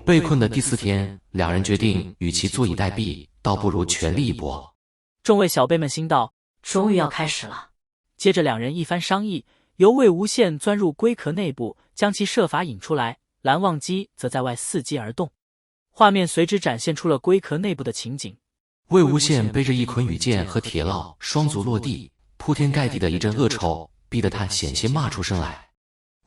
被困的第4天，两人决定与其坐以待毙，倒不如全力一搏。众位小辈们心道：终于要开始了。接着两人一番商议，由魏无羡钻入龟壳内部，将其设法引出来，蓝忘机则在外伺机而动。画面随之展现出了龟壳内部的情景。魏无羡背着一捆羽箭和铁烙，双足落地，铺天盖地的一阵恶臭，逼得他险些骂出声来。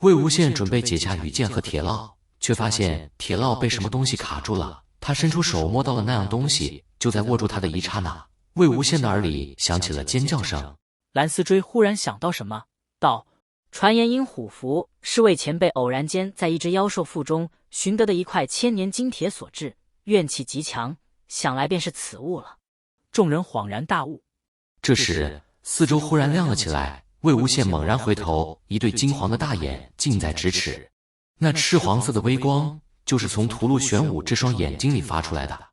魏无羡准备解下羽箭和铁烙，却发现铁烙被什么东西卡住了。他伸出手摸到了那样东西，就在握住他的一刹那，魏无羡的耳里响起了尖叫声。蓝思追忽然想到什么，道：传言因虎符是魏前辈偶然间在一只妖兽腹中寻得的一块千年金铁所制，怨气极强，想来便是此物了。众人恍然大悟。这时四周忽然亮了起来，魏无羡猛然回头，一对金黄的大眼近在咫尺，那赤黄色的微光就是从屠戮玄武这双眼睛里发出来的。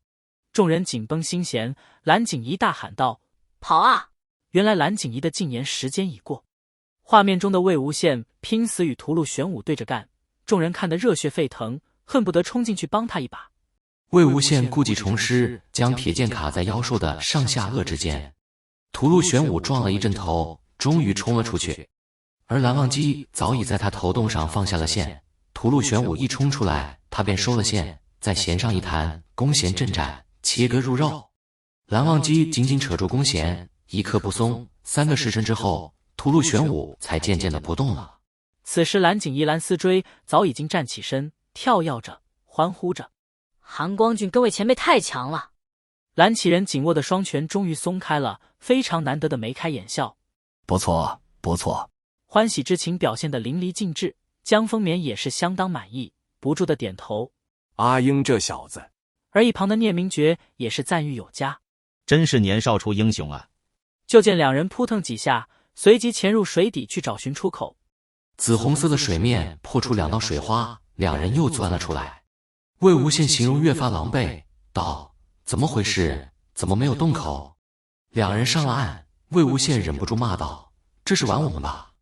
众人紧绷心弦，蓝景怡大喊道：跑啊！原来蓝景怡的禁言时间已过。画面中的魏无羡拼死与屠戮玄武对着干，众人看得热血沸腾，恨不得冲进去帮他一把。魏无羡故技重施，将铁剑卡在妖兽的上下颚之间，屠戮玄武撞了一阵头，终于冲了出去，而蓝忘机早已在他头洞上放下了线。屠戮玄武一冲出来，他便收了线，在弦上一弹，弓弦震颤，切割入肉。蓝忘机紧紧扯住弓弦，一刻不松。3个时辰之后，屠戮玄武才渐渐地不动了。此时蓝景怡、蓝思追早已经站起身，跳跃着，欢呼着：韩光俊各位前辈太强了！蓝启仁紧握的双拳终于松开了，非常难得的眉开眼笑。不错，不错。欢喜之情表现得淋漓尽致，江丰眠也是相当满意，不住的点头。阿英这小子。而一旁的聂明觉也是赞誉有加，真是年少出英雄啊！就见两人扑腾几下，随即潜入水底去找寻出口。紫红色的水面破出2道水花，两人又钻了出来。魏无羡形容越发狼狈，道：怎么回事？怎么没有洞口？两人上了岸，魏无羡忍不住骂道：这是玩我们吧？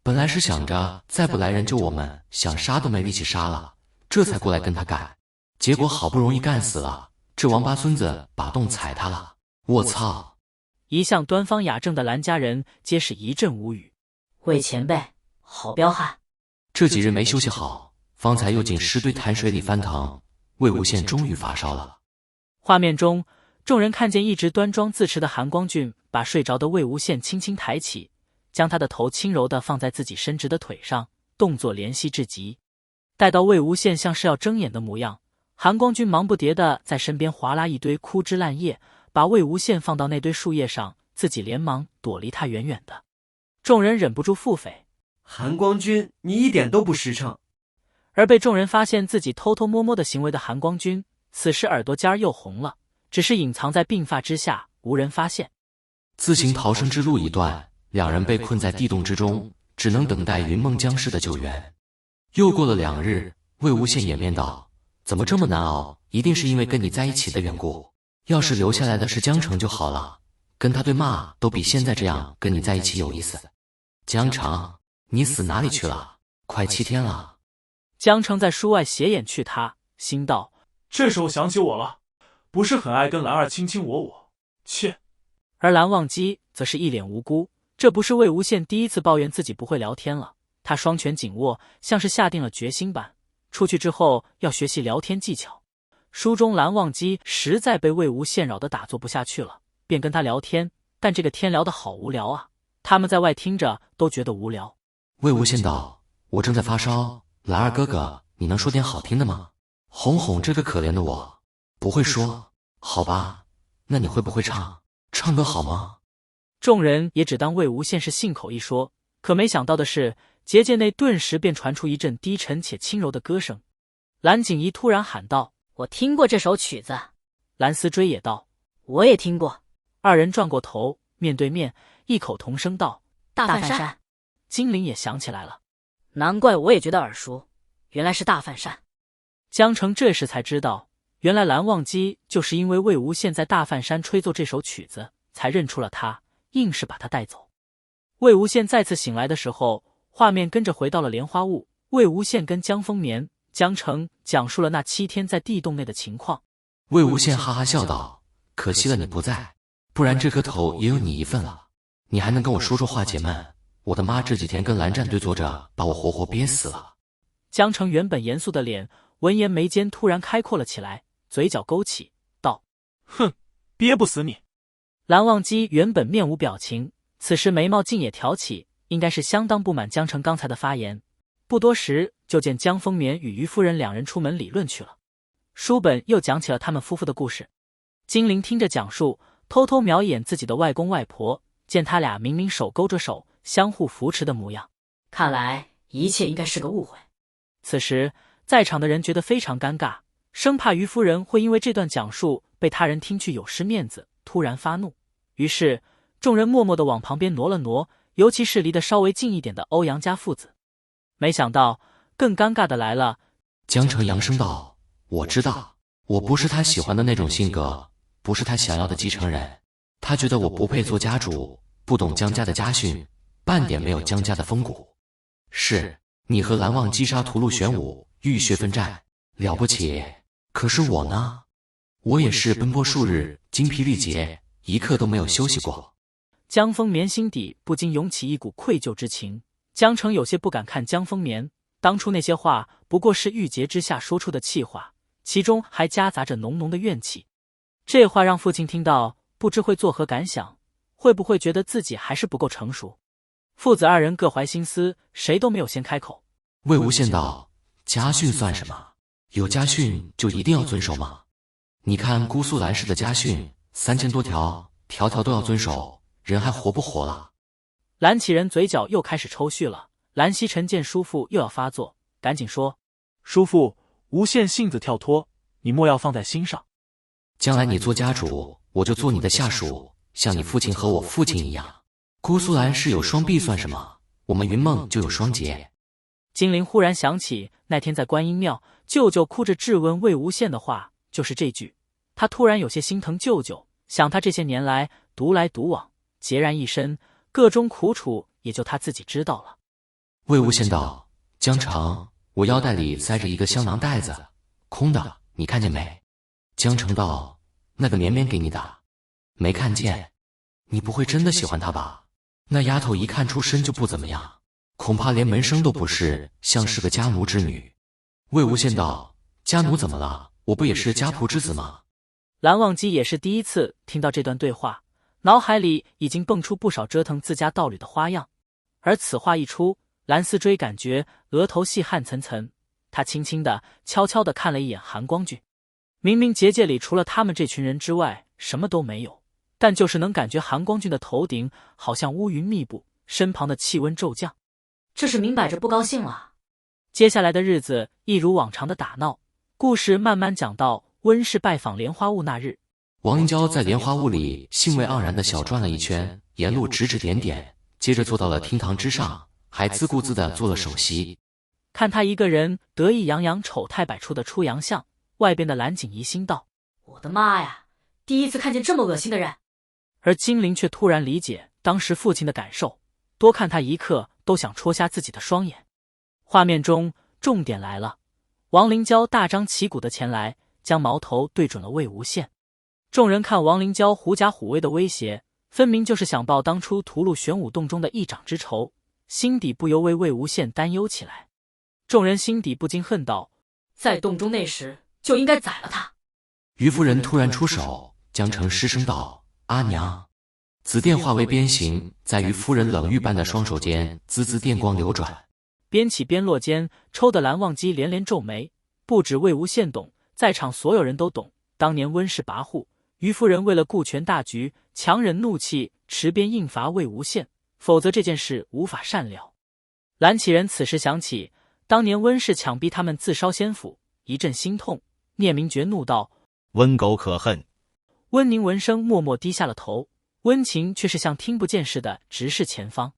本来是想着再不来人救我们，想杀都没力气杀了，这才过来跟他干，结果好不容易干死了，这王八孙子把洞踩他了，我操！一向端方雅正的蓝家人皆是一阵无语。魏前辈好彪悍，这几日没休息好，方才又进尸堆潭水里翻腾，魏无羡终于发烧了。画面中，众人看见一直端庄自持的韩光俊把睡着的魏无羡轻轻抬起，将他的头轻柔地放在自己伸直的腿上，动作怜惜至极。待到魏无羡像是要睁眼的模样，韩光君忙不迭地在身边划拉一堆枯枝烂叶，把魏无羡放到那堆树叶上，自己连忙躲离他远远的。众人忍不住腹诽：韩光君，你一点都不实诚。而被众人发现自己偷偷摸摸的行为的韩光君，此时耳朵尖儿又红了，只是隐藏在鬓发之下，无人发现。自行逃生之路已断，两人被困在地洞之中，只能等待云梦僵尸的救援。又过了2日，魏无羡掩面道：怎么这么难熬？一定是因为跟你在一起的缘故。要是留下来的是江城就好了，跟他对骂都比现在这样跟你在一起有意思。江城，你死哪里去了？快7天了。江城在书外斜眼去他，心道：这时候想起我了，不是很爱跟蓝儿卿卿我我，切。而蓝忘机则是一脸无辜，这不是魏无羡第一次抱怨自己不会聊天了，他双拳紧握，像是下定了决心般，出去之后要学习聊天技巧。书中蓝忘机实在被魏无羡扰得打坐不下去了，便跟他聊天，但这个天聊得好无聊啊，他们在外听着都觉得无聊。魏无羡道：我正在发烧，蓝儿哥哥，你能说点好听的吗？哄哄这个可怜的我。不会说，好吧，那你会不会唱？唱歌好吗？众人也只当魏无羡是信口一说，可没想到的是，结界内顿时便传出一阵低沉且轻柔的歌声。蓝景怡突然喊道：我听过这首曲子。蓝思追也道：我也听过。二人转过头，面对面，异口同声道：大范山。金陵也想起来了，难怪我也觉得耳熟，原来是大范山。江城这时才知道，原来蓝忘机就是因为魏无羡在大范山吹奏这首曲子，才认出了他，硬是把他带走。魏无羡再次醒来的时候，画面跟着回到了莲花坞，魏无羡跟江丰眠、江澄讲述了那7天在地洞内的情况。魏无羡哈哈笑道：“可惜了你不在，不然这颗头也有你一份了。你还能跟我说说话解闷？我的妈，这几天跟蓝战对坐着，把我活活憋死了。”江澄原本严肃的脸，闻言眉间突然开阔了起来，嘴角勾起，道：“哼，憋不死你。”蓝忘机原本面无表情，此时眉毛竟也挑起，应该是相当不满江澄刚才的发言。不多时，就见江丰眠与于夫人两人出门理论去了。书本又讲起了他们夫妇的故事。金陵听着讲述，偷偷瞄一眼自己的外公外婆，见他俩明明手勾着手，相互扶持的模样，看来一切应该是个误会。此时在场的人觉得非常尴尬，生怕于夫人会因为这段讲述被他人听去有失面子，突然发怒。于是众人默默地往旁边挪了挪，尤其是离得稍微近一点的欧阳家父子。没想到更尴尬的来了。江澄扬声道：“我知道，我不是他喜欢的那种性格，不是他想要的继承人。他觉得我不配做家主，不懂江家的家训，半点没有江家的风骨。是你和蓝忘机杀屠戮玄武，浴血奋战，了不起。可是我呢？我也是奔波数日，精疲力竭，一刻都没有休息过。”江丰眠心底不禁涌起一股愧疚之情。江澄有些不敢看江丰眠，当初那些话不过是郁结之下说出的气话，其中还夹杂着浓浓的怨气。这话让父亲听到，不知会作何感想，会不会觉得自己还是不够成熟？父子二人各怀心思，谁都没有先开口。魏无羡道：“家训算什么？有家训就一定要遵守吗？你看姑苏蓝氏的家训3000多条，条条都要遵守，人还活不活了？”蓝启仁嘴角又开始抽搐了。蓝曦臣见叔父又要发作，赶紧说：“叔父，无限性子跳脱，你莫要放在心上。将来你做家主，我就做你的下属，像你父亲和我父亲一样。姑苏蓝氏有双臂算什么？我们云梦就有双节。”金陵忽然想起那天在观音庙，舅舅哭着质问魏无羡的话，就是这句。他突然有些心疼舅舅，想他这些年来独来独往，孑然一身，各中苦楚也就他自己知道了。魏无羡道：“江澄，我腰带里塞着一个香囊袋子，空的，你看见没？”江澄道：“那个绵绵给你的。”没看见。你不会真的喜欢她吧？那丫头一看出身就不怎么样，恐怕连门生都不是，像是个家奴之女。魏无羡道：“家奴怎么了？我不也是家仆之子吗？”蓝忘机也是第一次听到这段对话，脑海里已经蹦出不少折腾自家道侣的花样。而此话一出，蓝思追感觉额头细汗涔涔，他轻轻的、悄悄地看了一眼韩光俊。明明结界里除了他们这群人之外什么都没有，但就是能感觉韩光俊的头顶好像乌云密布，身旁的气温骤降。这是明摆着不高兴了。接下来的日子一如往常的打闹，故事慢慢讲到温氏拜访莲花坞那日。王灵娇在莲花坞里兴味盎然地小转了一圈，沿路指指点点，接着坐到了厅堂之上，还自顾自地做了首席。看他一个人得意洋洋、丑态百出的出洋相，外边的蓝景怡心道：“我的妈呀，第一次看见这么恶心的人。”而金陵却突然理解当时父亲的感受，多看他一刻都想戳瞎自己的双眼。画面中重点来了，王灵娇大张旗鼓地前来，将矛头对准了魏无羡。众人看王灵娇狐假虎威的威胁，分明就是想报当初屠戮玄武洞中的一掌之仇，心底不由为魏无羡担忧起来。众人心底不禁恨道：“在洞中那时就应该宰了他。”于夫人突然出手，江澄失声道：“阿娘！”紫电化为鞭形，在于夫人冷玉般的双手间滋滋电光流转，边起边落间，抽得蓝忘机连连皱眉。不止魏无羡懂，在场所有人都懂，当年温氏跋扈，于夫人为了顾全大局，强忍怒气，持鞭硬罚魏无羡，否则这件事无法善了。蓝启仁此时想起当年温氏强逼他们自烧仙府，一阵心痛。聂明觉怒道：“温狗可恨！”温宁闻声默默低下了头，温情却是像听不见似的直视前方。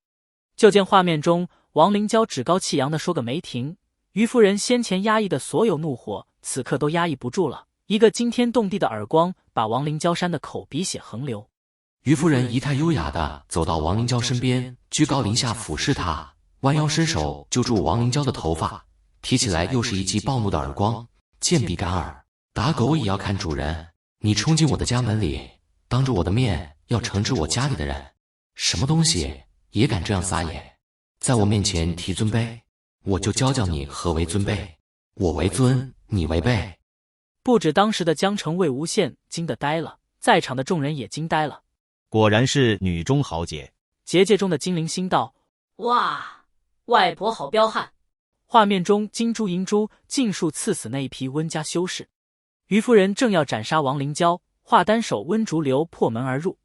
就见画面中王灵娇趾高气扬地说个没停，于夫人先前压抑的所有怒火此刻都压抑不住了，一个惊天动地的耳光把王灵娇扇得口鼻血横流。于夫人仪态优雅地走到王灵娇身边，居高临下俯视她，弯腰伸手揪住王灵娇的头发，提起来又是一记暴怒的耳光，贱婢敢耳，打狗也要看主人。你冲进我的家门里，当着我的面要惩治我家里的人，什么东西也敢这样撒野，在我面前提尊卑，我就教教你何为尊卑。我为尊，你为卑。不止当时的江城魏无羡惊得呆了，在场的众人也惊呆了。果然是女中豪杰。结界中的精灵心道：哇，外婆好彪悍。画面中金珠银珠尽数刺死那一批温家修士。于夫人正要斩杀王灵娇，华单手温竹流破门而入，